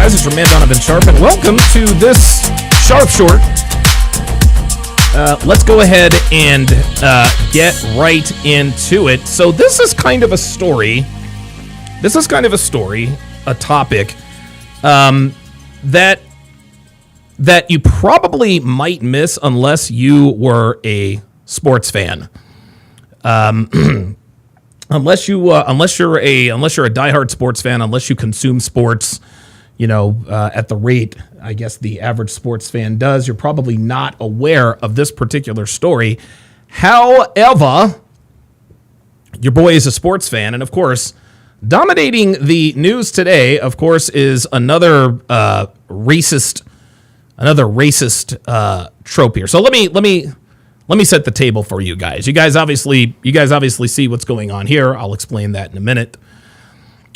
guys? It's your man Donovan Sharp, and welcome to this Sharp Short. Let's go ahead and get right into it. So this is kind of a story. A topic that you probably might miss unless you were a sports fan. Unless you're a diehard sports fan, unless you consume sports, at the rate I guess the average sports fan does, you're probably not aware of this particular story. However, your boy is a sports fan, and of course, dominating the news today, of course, is another racist trope here. So let me set the table for you guys. You guys obviously see what's going on here. I'll explain that in a minute.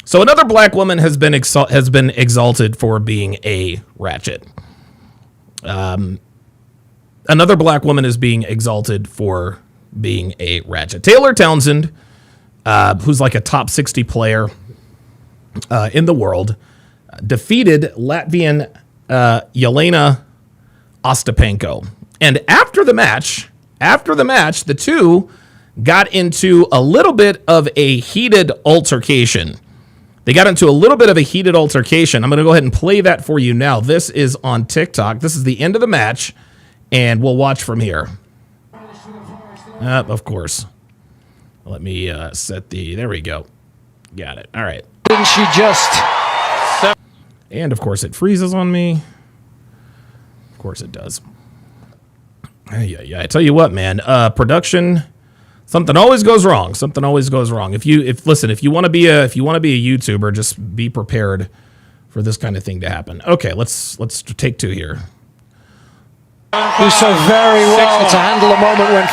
So another black woman has been exalted for being a ratchet. Another black woman is being exalted for being a ratchet. Taylor Townsend, who's like a top 60 player in the world, defeated Latvian Juļena Ostapenko. And after the match, the two got into a little bit of a heated altercation. I'm going to go ahead and play that for you now. This is on TikTok. This is the end of the match, and we'll watch from here. Of course. Let me there we go. Got it. All right. Didn't she just... And, of course, it freezes on me. Of course it does. Yeah. I tell you what, man. Production, something always goes wrong. If you want to be a YouTuber, just be prepared for this kind of thing to happen. Okay, let's take two here. Do so very well to handle a moment when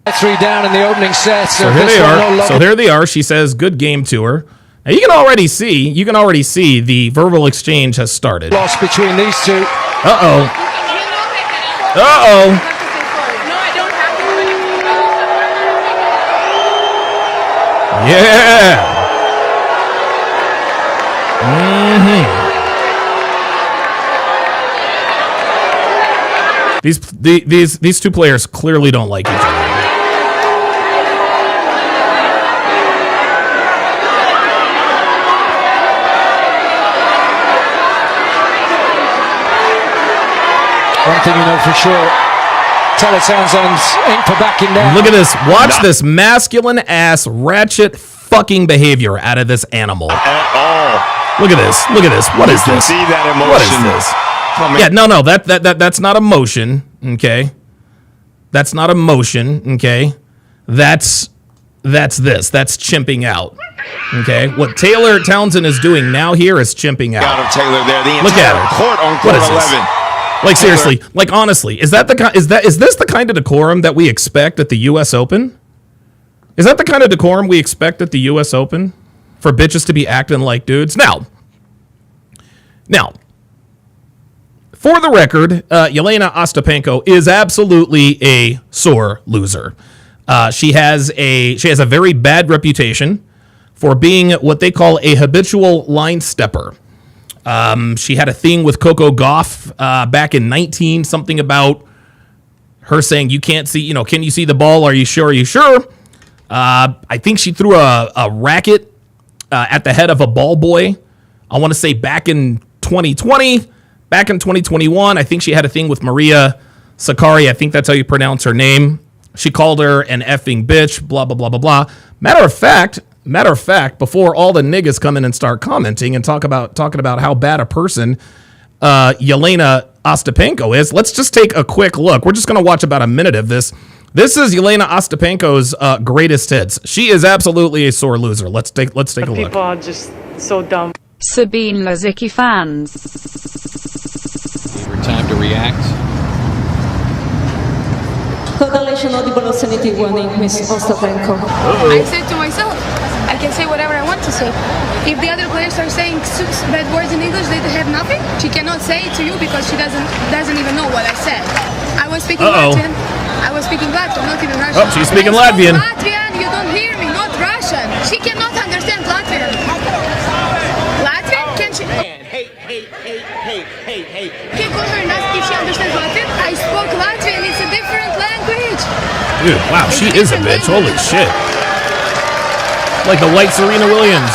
5-3 down in the opening set. So here they are. So there they are. She says, "Good game to her." Now you can already see the verbal exchange has started. Loss between these two. Uh-oh. Yeah. These two players clearly don't like each other. One thing you know for sure, Taylor Townsend ain't for backing down. Look at this. Watch this masculine ass ratchet fucking behavior out of this animal. At all. Look at this. What is this? See that emotion. What is this? Yeah, no, that's not emotion, okay? That's not emotion, okay? That's this. That's chimping out. Okay? What Taylor Townsend is doing now here is chimping out. Got him, Taylor there. The Look at entire her. court on What court is this? 11. Like seriously, like honestly, is this the kind of decorum that we expect at the US Open? Is that the kind of decorum we expect at the US Open? For bitches to be acting like dudes? Now, for the record, Juļena Ostapenko is absolutely a sore loser. She has a very bad reputation for being what they call a habitual line stepper. She had a thing with Coco Gauff back in 19, something about her saying, you can't see, can you see the ball? Are you sure? I think she threw a racket at the head of a ball boy. I want to say back in 2020, back in 2021, I think she had a thing with Maria Sakkari. I think that's how you pronounce her name. She called her an effing bitch, blah, blah, blah, blah, blah. Matter of fact, before all the niggas come in and start commenting and talking about how bad a person Juļena Ostapenko is, let's just take a quick look. We're just going to watch about a minute of this. This is Juļena Ostapenko's greatest hits. She is absolutely a sore loser. Let's take a look. People are just so dumb. Sabine Lazicki fans. Gave her time to react. Congratulations on the velocity winning, Miss Ostapenko. I said to myself, I can say whatever I want to say. If the other players are saying bad words in English, they have nothing. She cannot say it to you because she doesn't even know what I said. I was speaking Latvian. Not even Russian. Oh, she's speaking Latvian. Latvian, you don't hear me, not Russian. She cannot understand Latvian. Latvian? Can she? Hey, Dude, wow, she is a bitch. Holy shit. Like the white Serena Williams.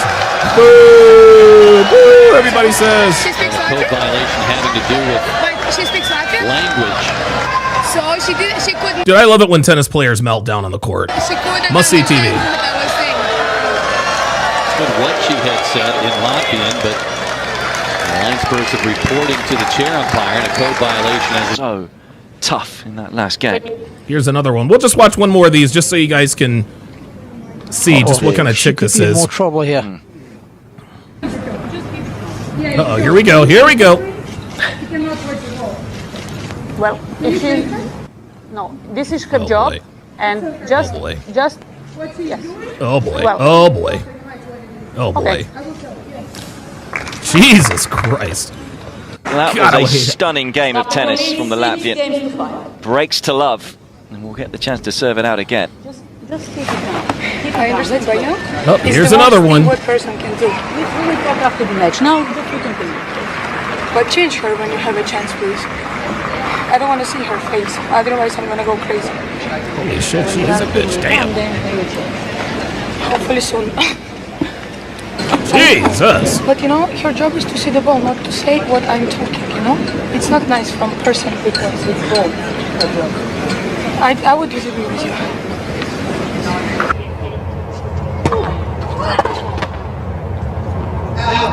Boo! Boo! Everybody says. She speaks Code Latvian. violation having to do with But she speaks Latvian. language. So she couldn't. Dude, I love it when tennis players melt down on the court. She couldn't. Must see TV. understand what I was saying. But what she had said in Latvian, but the line person reporting to the chair umpire and a code violation as So tough in that last game. Here's another one. We'll just watch one more of these just so you guys can see just what kind of chick this is. More trouble here. Uh-oh, here we go. Here we go. Well, if she, no, this is her Oh, job, boy. and just, Oh, boy. just, yes. Oh, boy. Well- Oh, boy. Oh, boy. Okay. Jesus Christ. That God, I was hate a it. stunning game of tennis from the Latvian. Breaks to love, and we'll get the chance to serve it out again. Just keep it down. Keep it I down. understand, but you know, Oh, it's here's the another worst one. thing what person can do. We will talk after the match. Now, just we continue. But change her when you have a chance, please. I don't want to see her face. Otherwise, I'm gonna go crazy. Holy shit, she is a bitch. Damn. Hopefully soon. Jesus. But you know, your job is to see the ball, not to say what I'm talking. You know, it's not nice from person because it's ball. I would disagree with you.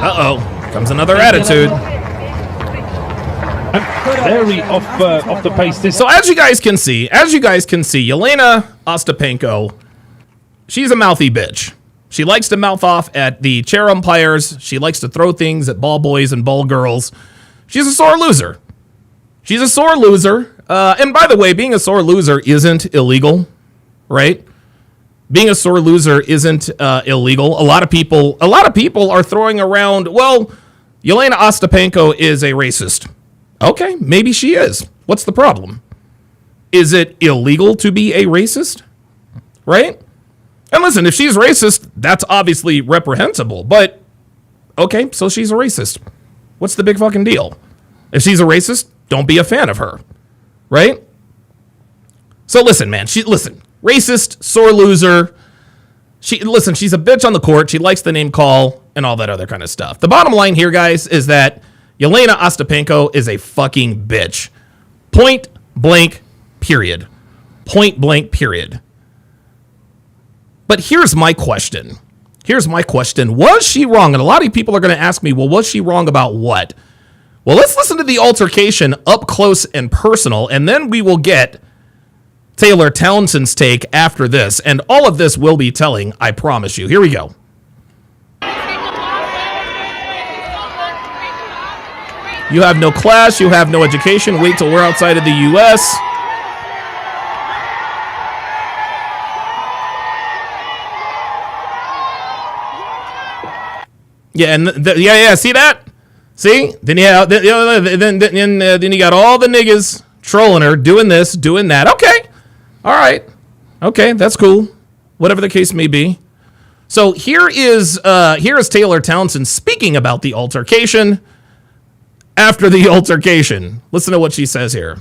Uh-oh. Comes another attitude. Very off the pace. This So as you guys can see, Juļena Ostapenko, she's a mouthy bitch. She likes to mouth off at the chair umpires. She likes to throw things at ball boys and ball girls. She's a sore loser. She's a sore loser. And by the way, being a sore loser isn't illegal, right? Being a sore loser isn't illegal. A lot of people are throwing around, well, Juļena Ostapenko is a racist. Okay, maybe she is. What's the problem? Is it illegal to be a racist? Right? And listen, if she's racist, that's obviously reprehensible. But, okay, so she's a racist. What's the big fucking deal? If she's a racist, don't be a fan of her. Right? So listen, man. Racist, sore loser. She's a bitch on the court. She likes the name call and all that other kind of stuff. The bottom line here, guys, is that Juļena Ostapenko is a fucking bitch. Point blank, period. Point blank, period. But here's my question. Was she wrong? And a lot of people are going to ask me, well, was she wrong about what? Well, let's listen to the altercation up close and personal, and then we will get Taylor Townsend's take after this. And all of this will be telling, I promise you. Here we go. You have no class, you have no education. Wait till we're outside of the U.S. Yeah, and see that? See? Then you got all the niggas trolling her, doing this, doing that. Okay. All right. Okay, that's cool. Whatever the case may be. So here is Taylor Townsend speaking about the altercation. After the altercation, listen to what she says here.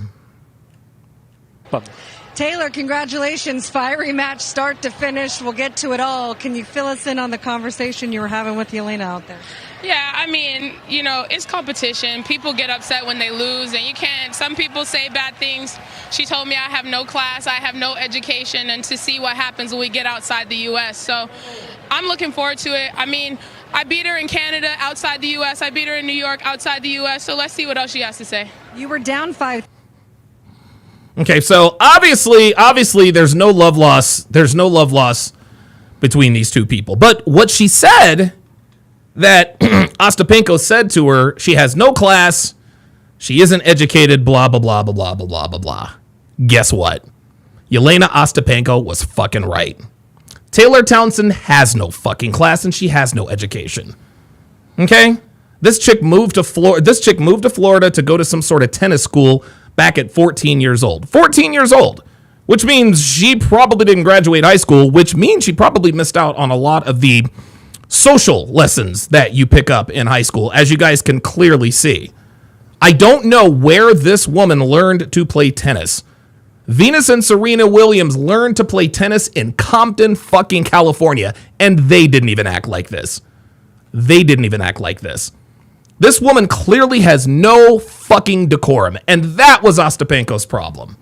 Taylor, congratulations. Fiery match, start to finish. We'll get to it all. Can you fill us in on the conversation you were having with Juļena out there? Yeah, I mean, you know, it's competition. People get upset when they lose, and you can't. Some people say bad things. She told me I have no class, I have no education, and to see what happens when we get outside the U.S. So I'm looking forward to it. I mean, I beat her in Canada outside the U.S. I beat her in New York outside the U.S. So let's see what else she has to say. You were down 5. Okay, so obviously there's no love loss. There's no love loss between these two people. But what she said, that Ostapenko said to her, she has no class, she isn't educated, blah, blah, blah, blah, blah, blah, blah, blah, blah. Guess what? Juļena Ostapenko was fucking right. Taylor Townsend has no fucking class and she has no education. Okay? This chick moved to Florida to go to some sort of tennis school back at 14 years old. 14 years old, which means she probably didn't graduate high school, which means she probably missed out on a lot of the social lessons that you pick up in high school, as you guys can clearly see. I don't know where this woman learned to play tennis. Venus and Serena Williams learned to play tennis in Compton, fucking California, and they didn't even act like this. They didn't even act like this. This woman clearly has no fucking decorum, and that was Ostapenko's problem.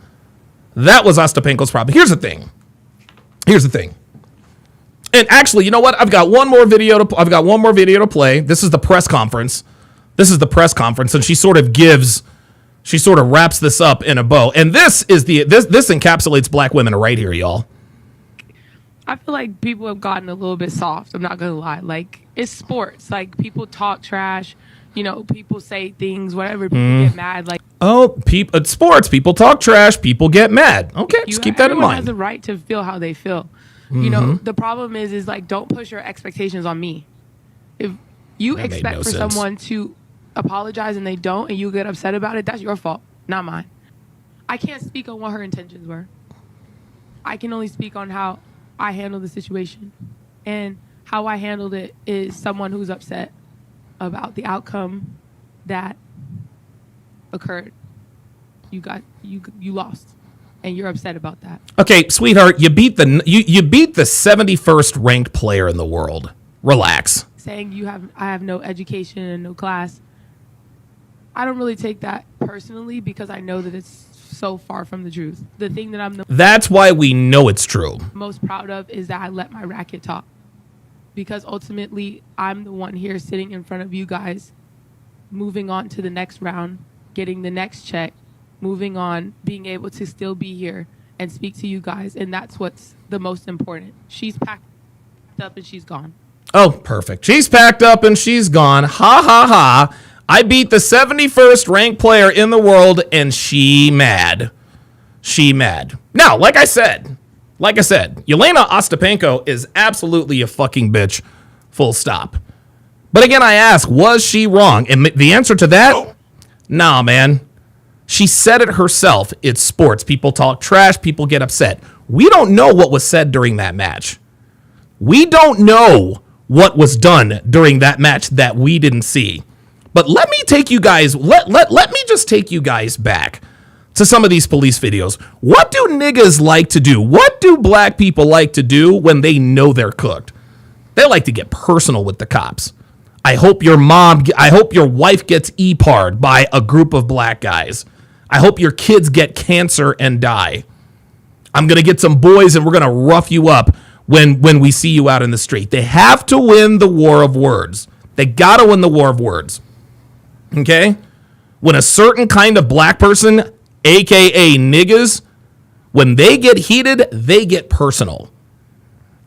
That was Ostapenko's problem. Here's the thing. And actually, you know what? I've got one more video to play. This is the press conference. And she sort of wraps this up in a bow. And this encapsulates black women right here, y'all. I feel like people have gotten a little bit soft. I'm not going to lie. Like, it's sports. Like, people talk trash. You know, people say things, whatever. People get mad. Like, it's sports. People talk trash. People get mad. Okay, just keep that in mind. Everyone has the right to feel how they feel. You know, the problem is like, don't push your expectations on me. If you expect for someone to apologize and they don't, and you get upset about it, that's your fault, not mine. I can't speak on what her intentions were. I can only speak on how I handled the situation. And how I handled it is someone who's upset about the outcome that occurred. You lost, and you're upset about that. Okay, sweetheart, you beat the 71st ranked player in the world. Relax. Saying I have no education and no class. I don't really take that personally because I know that it's so far from the truth. The thing that That's why we know it's true. Most proud of is that I let my racket talk. Because ultimately, I'm the one here sitting in front of you guys, moving on to the next round, getting the next check, moving on, being able to still be here and speak to you guys. And that's what's the most important. She's packed up and she's gone. Oh, perfect. She's packed up and she's gone. Ha, ha, ha. I beat the 71st ranked player in the world and she mad. Now, like I said, Juļena Ostapenko is absolutely a fucking bitch, full stop. But again, I ask, was she wrong? And the answer to that, nah, man. She said it herself. It's sports. People talk trash. People get upset. We don't know what was said during that match. We don't know what was done during that match that we didn't see. But let me take you guys, let me just take you guys back to some of these police videos. What do niggas like to do? What do black people like to do when they know they're cooked? They like to get personal with the cops. I hope your wife gets E-par'd by a group of black guys. I hope your kids get cancer and die. I'm going to get some boys and we're going to rough you up when we see you out in the street. They have to win the war of words. They got to win the war of words. Okay? When a certain kind of black person, AKA niggas, when they get heated, they get personal.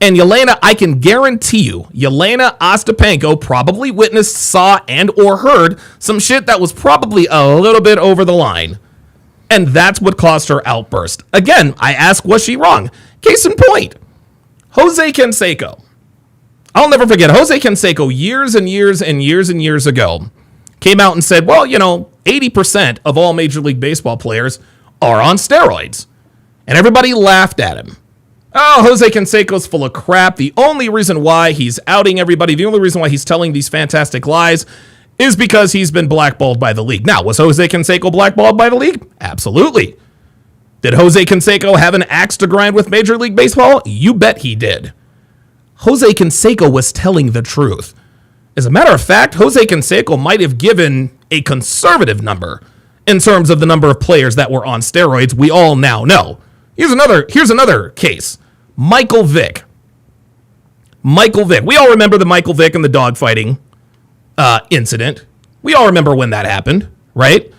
And Juļena, I can guarantee you, Juļena Ostapenko probably witnessed, saw, and or heard some shit that was probably a little bit over the line. And that's what caused her outburst. Again, I ask, was she wrong? Case in point, Jose Canseco. I'll never forget, Jose Canseco years and years ago came out and said, well, 80% of all Major League Baseball players are on steroids. And everybody laughed at him. Oh, Jose Canseco's full of crap. The only reason why he's outing everybody, the only reason why he's telling these fantastic lies is because he's been blackballed by the league. Now, was Jose Canseco blackballed by the league? Absolutely. Did Jose Canseco have an axe to grind with Major League Baseball? You bet he did. Jose Canseco was telling the truth. As a matter of fact, Jose Canseco might have given a conservative number in terms of the number of players that were on steroids. We all now know. Here's another case. Michael Vick. We all remember the Michael Vick and the dogfighting incident. We all remember when that happened, right?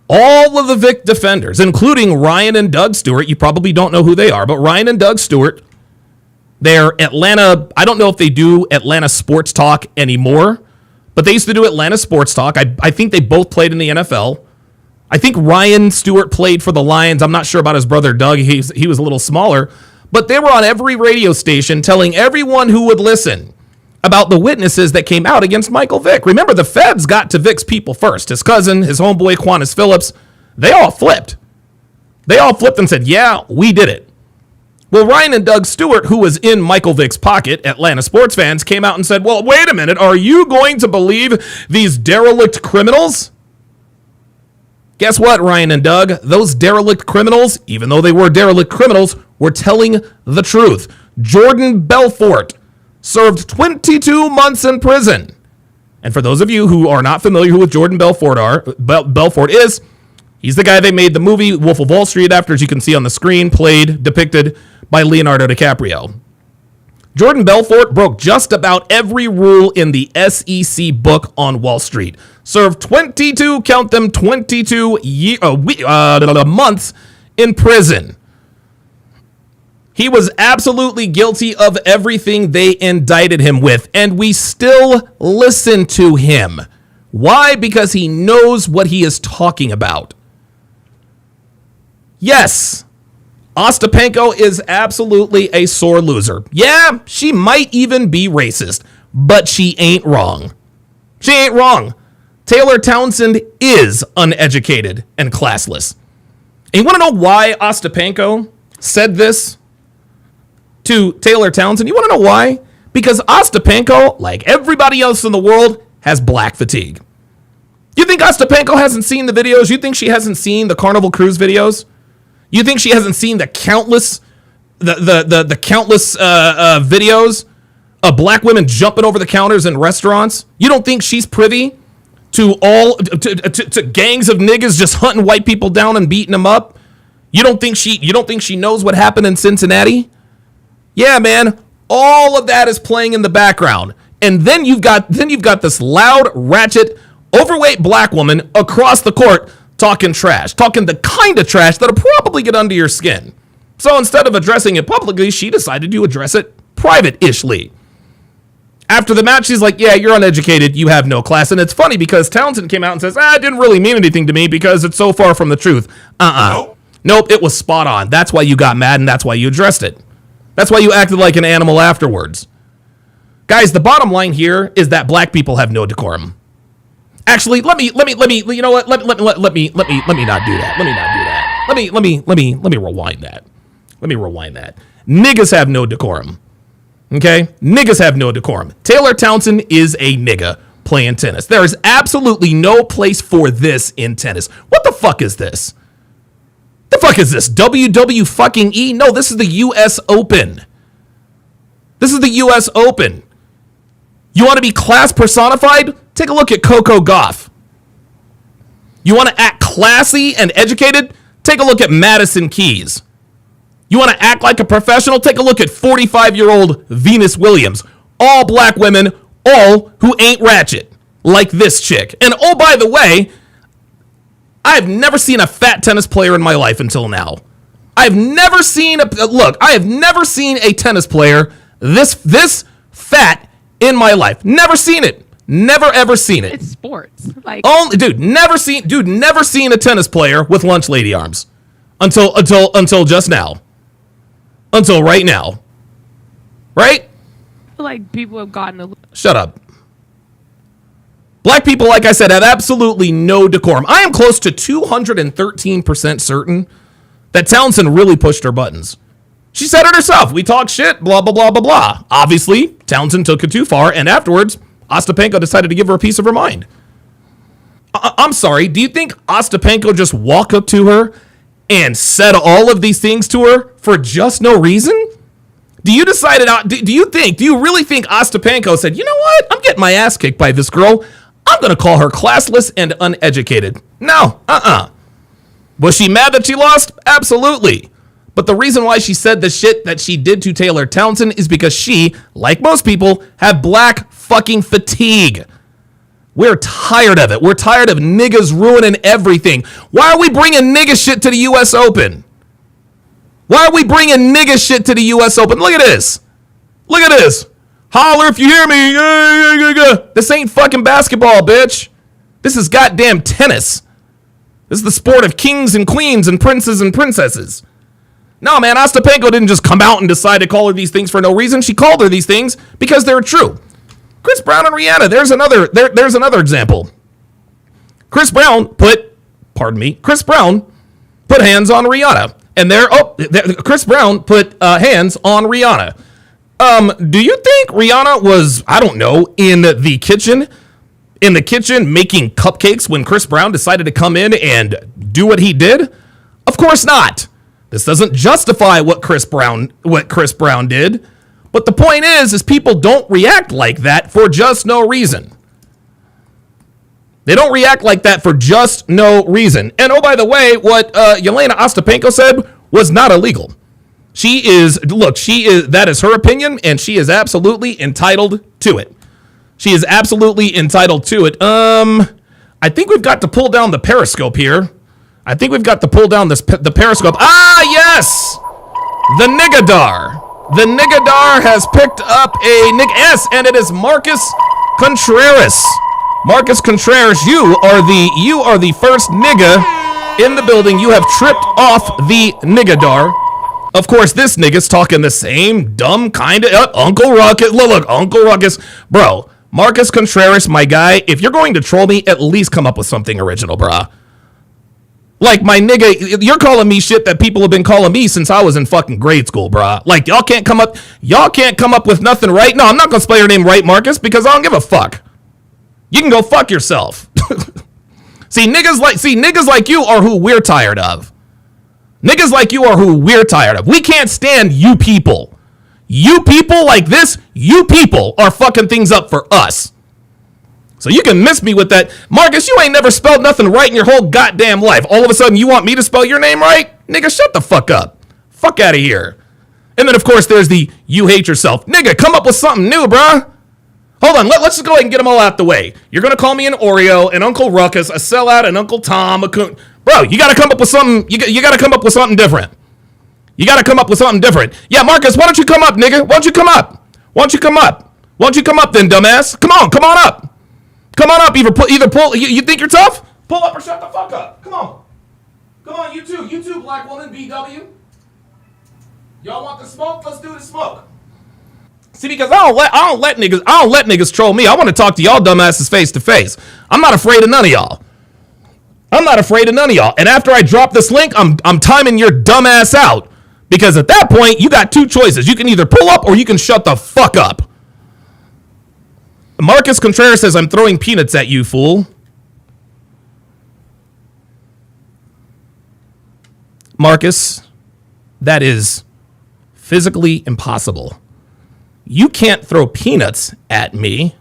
All of the Vick defenders, including Ryan and Doug Stewart, you probably don't know who they are, but Ryan and Doug Stewart, they're Atlanta, I don't know if they do Atlanta Sports Talk anymore, but they used to do Atlanta Sports Talk. I think they both played in the NFL. I think Ryan Stewart played for the Lions. I'm not sure about his brother Doug. He was a little smaller. But they were on every radio station telling everyone who would listen about the witnesses that came out against Michael Vick. Remember, the feds got to Vick's people first. His cousin, his homeboy, Quantas Phillips, they all flipped. They all flipped and said, yeah, we did it. Well, Ryan and Doug Stewart, who was in Michael Vick's pocket, Atlanta sports fans, came out and said, well, wait a minute. Are you going to believe these derelict criminals? Guess what, Ryan and Doug? Those derelict criminals, even though they were derelict criminals, were telling the truth. Jordan Belfort served 22 months in prison. And for those of you who are not familiar with Jordan Belfort is, he's the guy they made the movie Wolf of Wall Street after, as you can see on the screen, depicted by Leonardo DiCaprio. Jordan Belfort broke just about every rule in the SEC book on Wall Street. Served 22 months in prison. He was absolutely guilty of everything they indicted him with, and we still listen to him. Why? Because he knows what he is talking about. Yes, Ostapenko is absolutely a sore loser. Yeah, she might even be racist, but she ain't wrong. She ain't wrong. Taylor Townsend is uneducated and classless. And you want to know why Ostapenko said this to Taylor Townsend? You want to know why? Because Ostapenko, like everybody else in the world, has black fatigue. You think Ostapenko hasn't seen the videos? You think she hasn't seen the Carnival Cruise videos? You think she hasn't seen the countless videos of black women jumping over the counters in restaurants? You don't think she's privy to to gangs of niggas just hunting white people down and beating them up? You don't think she knows what happened in Cincinnati? Yeah, man, all of that is playing in the background. And then you've got this loud, ratchet, overweight black woman across the court talking trash, talking the kind of trash that'll probably get under your skin. So instead of addressing it publicly, she decided to address it private-ishly. After the match, she's like, yeah, you're uneducated, you have no class. And it's funny because Townsend came out and says, it didn't really mean anything to me because it's so far from the truth. Nope, it was spot on. That's why you got mad and that's why you addressed it. That's why you acted like an animal afterwards. Guys, the bottom line here is that black people have no decorum. Actually, let me, you know what? Let me not do that. Let me not do that. Let me rewind that. Let me rewind that. Niggas have no decorum. Okay? Niggas have no decorum. Taylor Townsend is a nigga playing tennis. There is absolutely no place for this in tennis. What the fuck is this? The fuck is this? WW fucking E? No, this is the US Open. This is the US Open. You want to be class personified? Take a look at Coco Gauff. You want to act classy and educated? Take a look at Madison Keys. You want to act like a professional? Take a look at 45-year-old Venus Williams. All black women, all who ain't ratchet, like this chick. And oh, by the way, I've never seen a fat tennis player in my life until now. I've never seen I have never seen a tennis player this fat in my life. Never seen it. Never ever seen it. It's sports. Never seen a tennis player with lunch lady arms until just now. Until right now. Right? I feel like people have gotten Shut up. Black people, like I said, have absolutely no decorum. I am close to 213% certain that Townsend really pushed her buttons. She said it herself. We talk shit, blah, blah, blah, blah, blah. Obviously, Townsend took it too far, and afterwards, Ostapenko decided to give her a piece of her mind. I'm sorry, do you think Ostapenko just walked up to her and said all of these things to her for just no reason? Do you really think Ostapenko said, you know what? I'm getting my ass kicked by this girl. I'm going to call her classless and uneducated. No, Was she mad that she lost? Absolutely. But the reason why she said the shit that she did to Taylor Townsend is because she, like most people, have black fucking fatigue. We're tired of it. We're tired of niggas ruining everything. Why are we bringing nigga shit to the US Open? Why are we bringing nigga shit to the US Open? Look at this. Look at this. Holler if you hear me. This ain't fucking basketball, bitch. This is goddamn tennis. This is the sport of kings and queens and princes and princesses. No, man, Ostapenko didn't just come out and decide to call her these things for no reason. She called her these things because they're true. Chris Brown and Rihanna, there's another example. Chris Brown put hands on Rihanna. And Chris Brown put hands on Rihanna. Do you think Rihanna was, I don't know, in the kitchen in the kitchen making cupcakes when Chris Brown decided to come in and do what he did? Of course not. This doesn't justify what Chris Brown did. But the point is people don't react like that for just no reason. They don't react like that for just no reason. And oh, by the way, what Juļena Ostapenko said was not illegal. That is her opinion, and she is absolutely entitled to it. She is absolutely entitled to it. I think we've got to pull down the Periscope here. I think we've got to pull down the Periscope. Ah, yes! The Nigadar. The Nigadar has picked up a yes, and it is Marcus Contreras. Marcus Contreras, you are the first nigga in the building. You have tripped off the Nigadar. Of course, this nigga's talking the same dumb kind of Uncle Ruckus. Look, Uncle Ruckus. Bro, Marcus Contreras, my guy, if you're going to troll me, at least come up with something original, bruh. Like, my nigga, you're calling me shit that people have been calling me since I was in fucking grade school, bruh. Like, y'all can't come up with nothing right. No, I'm not gonna spell your name right, Marcus, because I don't give a fuck. You can go fuck yourself. See, niggas like you are who we're tired of. Niggas like you are who we're tired of. We can't stand you people. You people like this, you people are fucking things up for us. So you can miss me with that. Marcus, you ain't never spelled nothing right in your whole goddamn life. All of a sudden, you want me to spell your name right? Nigga, shut the fuck up. Fuck out of here. And then, of course, there's the you hate yourself. Nigga, come up with something new, bruh. Hold on, let's just go ahead and get them all out the way. You're going to call me an Oreo, an Uncle Ruckus, a sellout, an Uncle Tom, a coon. Bro, you got to come up with something. You got to come up with something different. You got to come up with something different. Yeah, Marcus, why don't you come up, nigga? Why don't you come up? Why don't you come up? Why don't you come up then, dumbass? Come on up. Come on up. Either pull. You think you're tough? Pull up or shut the fuck up. Come on, you too, black woman, BW. Y'all want the smoke? Let's do the smoke. See, because I don't let niggas troll me. I want to talk to y'all dumbasses face to face. I'm not afraid of none of y'all. And after I drop this link, I'm timing your dumbass out. Because at that point, you got two choices. You can either pull up or you can shut the fuck up. Marcus Contreras says, I'm throwing peanuts at you, fool. Marcus, that is physically impossible. You can't throw peanuts at me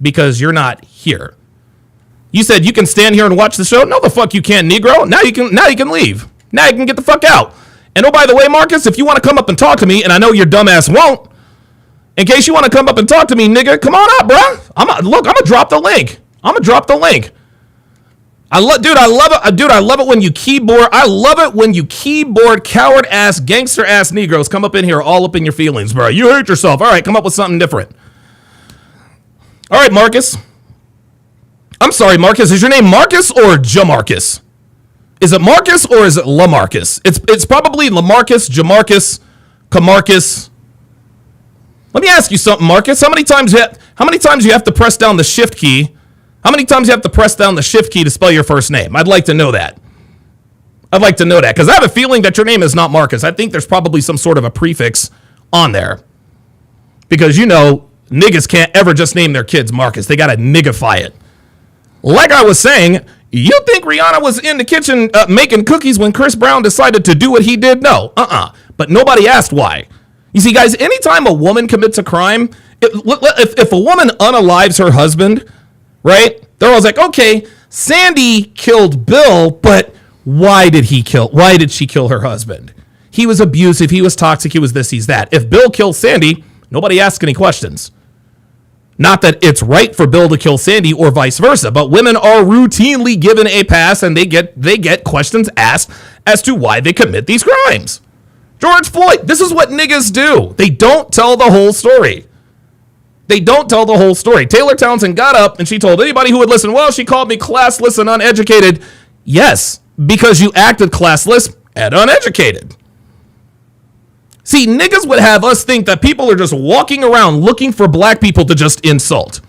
because you're not here. You said you can stand here and watch the show? No, the fuck you can't, Negro. Now you can leave. Now you can get the fuck out. And oh, by the way, Marcus, if you want to come up and talk to me, and I know your dumbass won't, in case you want to come up and talk to me, nigga, come on up, bro. I'm gonna drop the link. I love it when you keyboard. I love it when you keyboard coward ass, gangster ass Negroes come up in here all up in your feelings, bro. You hurt yourself. All right, come up with something different. All right, Marcus. I'm sorry, Marcus. Is your name Marcus or Jamarcus? Is it Marcus or is it LaMarcus? It's probably LaMarcus, Jamarcus, Camarcus. Let me ask you something, Marcus. How many times you have to press down the shift key? How many times you have to press down the shift key to spell your first name? I'd like to know that. Because I have a feeling that your name is not Marcus. I think there's probably some sort of a prefix on there. Because, you know, niggas can't ever just name their kids Marcus. They got to niggify it. Like I was saying, you think Rihanna was in the kitchen making cookies when Chris Brown decided to do what he did? No. But nobody asked why. You see, guys, anytime a woman commits a crime, if a woman unalives her husband, right? They're always like, okay, Sandy killed Bill, but why did she kill her husband? He was abusive, he was toxic, he was this, he's that. If Bill kills Sandy, nobody asks any questions. Not that it's right for Bill to kill Sandy or vice versa, but women are routinely given a pass and they get questions asked as to why they commit these crimes. George Floyd, this is what niggas do. They don't tell the whole story. Taylor Townsend got up and she told anybody who would listen, well, she called me classless and uneducated. Yes, because you acted classless and uneducated. See, niggas would have us think that people are just walking around looking for black people to just insult.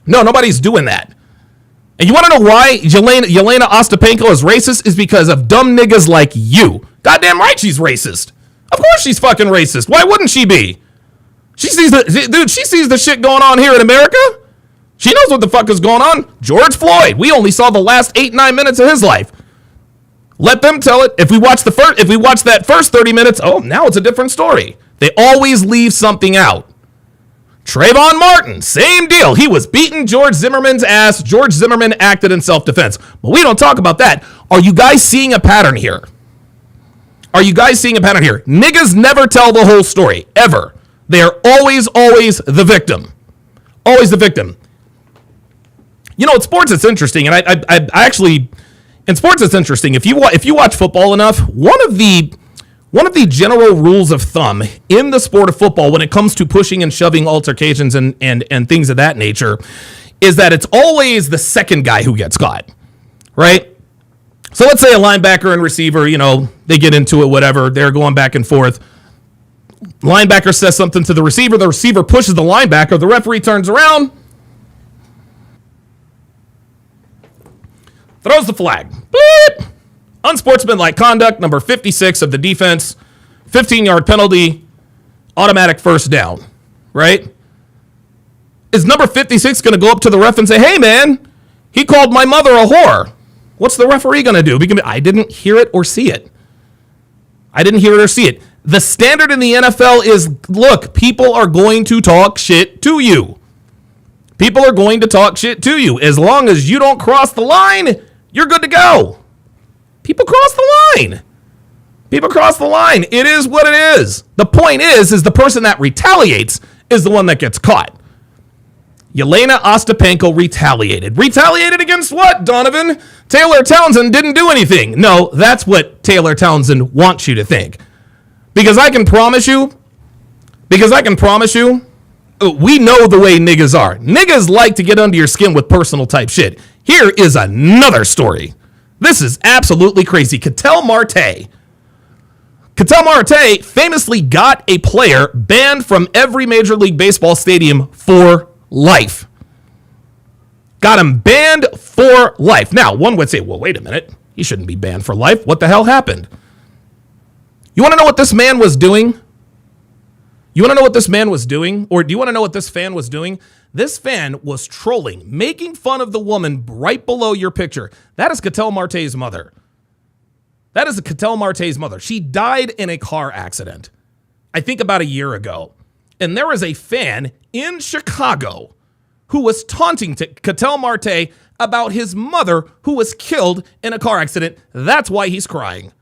No, nobody's doing that. And you want to know why Juļena Ostapenko is racist? Is because of dumb niggas like you. Goddamn right she's racist. Of course she's fucking racist. Why wouldn't she be? She sees the shit going on here in America. She knows what the fuck is going on. George Floyd. We only saw the last 8-9 minutes of his life. Let them tell it. If we watch that first 30 minutes, oh, now it's a different story. They always leave something out. Trayvon Martin, same deal. He was beating George Zimmerman's ass. George Zimmerman acted in self-defense. But we don't talk about that. Are you guys seeing a pattern here? Are you guys seeing a pattern here? Niggas never tell the whole story, ever. They are always the victim. Always the victim. You know, in sports, it's interesting, and I actually, in sports, it's interesting. If you watch football enough, one of the general rules of thumb in the sport of football when it comes to pushing and shoving altercations and things of that nature is that it's always the second guy who gets caught, right? So let's say a linebacker and receiver, you know, they get into it, whatever, they're going back and forth. Linebacker says something to the receiver pushes the linebacker, the referee turns around, throws the flag. Bleep. Unsportsmanlike conduct, number 56 of the defense, 15-yard penalty, automatic first down, right? Is number 56 going to go up to the ref and say, hey, man, he called my mother a whore? What's the referee going to do? Because I didn't hear it or see it. The standard in the NFL is, look, people are going to talk shit to you. People are going to talk shit to you. As long as you don't cross the line, you're good to go. People cross the line. It is what it is. The point is the person that retaliates is the one that gets caught. Juļena Ostapenko retaliated. Retaliated against what, Donovan? Taylor Townsend didn't do anything. No, that's what Taylor Townsend wants you to think. Because I can promise you, we know the way niggas are. Niggas like to get under your skin with personal type shit. Here is another story. This is absolutely crazy. Ketel Marte famously got a player banned from every Major League Baseball stadium for life. Got him banned for life. Now, one would say, well, wait a minute. He shouldn't be banned for life. What the hell happened? You want to know what this man was doing? Or do you want to know what this fan was doing? This fan was trolling, making fun of the woman right below your picture. That is Ketel Marte's mother. She died in a car accident, I think about a year ago. And there is a fan in Chicago who was taunting Ketel Marte about his mother who was killed in a car accident. That's why he's crying.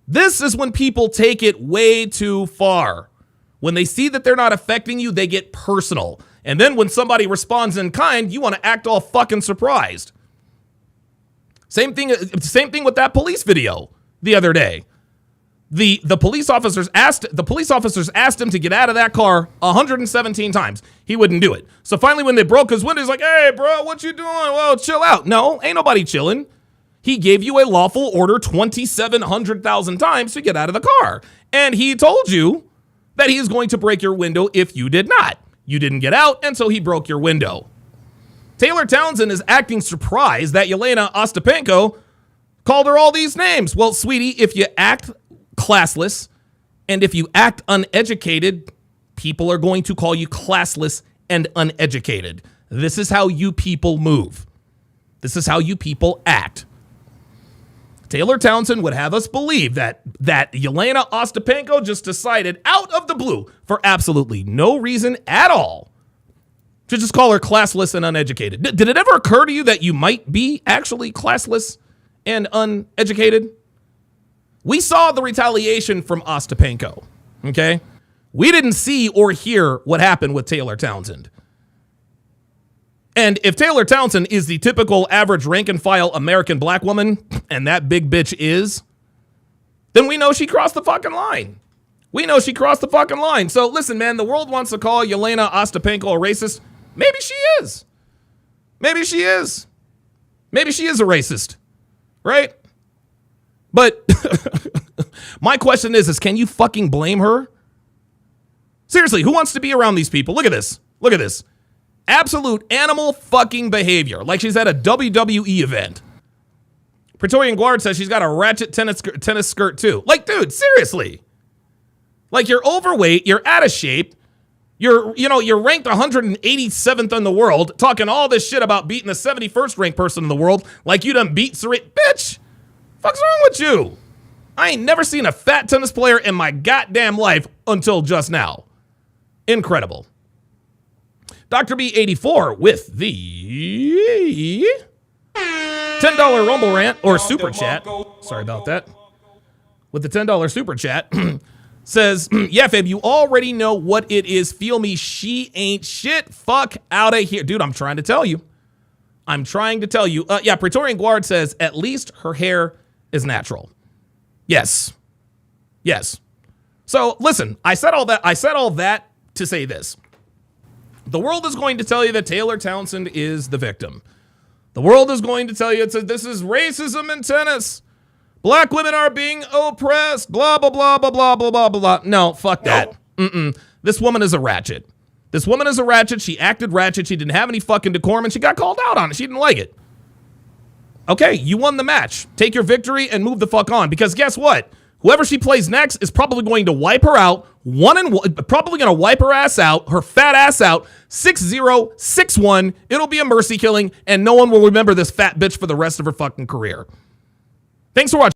This is when people take it way too far. When they see that they're not affecting you, they get personal. And then when somebody responds in kind, you want to act all fucking surprised. Same thing with that police video the other day. The police officers asked him to get out of that car 117 times. He wouldn't do it. So finally, when they broke his window, he's like, "Hey, bro, what you doing? Well, chill out." No, ain't nobody chilling. He gave you a lawful order 2,700,000 times to get out of the car, and he told you that he is going to break your window if you did not. You didn't get out, and so he broke your window. Taylor Townsend is acting surprised that Juļena Ostapenko called her all these names. Well, sweetie, if you act classless and if you act uneducated, people are going to call you classless and uneducated. This is how you people move. This is how you people act. Taylor Townsend would have us believe that Juļena Ostapenko just decided out of the blue for absolutely no reason at all to just call her classless and uneducated. Did it ever occur to you that you might be actually classless and uneducated? We saw the retaliation from Ostapenko, okay? We didn't see or hear what happened with Taylor Townsend. And if Taylor Townsend is the typical average rank and file American black woman, and that big bitch is, then we know she crossed the fucking line. So listen, man, the world wants to call Juļena Ostapenko a racist. Maybe she is. Maybe she is a racist, right? But my question is can you fucking blame her? Seriously, who wants to be around these people? Look at this. Absolute animal fucking behavior. Like she's at a WWE event. Praetorian Guard says she's got a ratchet tennis skirt too. Like, dude, seriously. Like, you're overweight, you're out of shape, You're ranked 187th in the world, talking all this shit about beating the 71st ranked person in the world like you done beat Serena. Bitch, fuck's wrong with you? I ain't never seen a fat tennis player in my goddamn life until just now. Incredible. Dr. B84 with the $10 Rumble rant or super chat. Sorry about that. With the $10 super chat. Says, yeah, Fab, you already know what it is. Feel me, she ain't shit. Fuck out of here. Dude, I'm trying to tell you. Yeah, Praetorian Guard says, at least her hair is natural. Yes. So, listen, I said all that to say this. The world is going to tell you that Taylor Townsend is the victim. The world is going to tell you this is racism in tennis. Black women are being oppressed, blah, blah, blah, blah, blah, blah, blah, blah. No, fuck that. This woman is a ratchet. She acted ratchet. She didn't have any fucking decorum, and she got called out on it. She didn't like it. Okay, you won the match. Take your victory and move the fuck on, because guess what? Whoever she plays next is probably going to wipe her out, probably going to wipe her ass out, her fat ass out, 6-0, 6-1. It'll be a mercy killing, and no one will remember this fat bitch for the rest of her fucking career. Thanks for watching.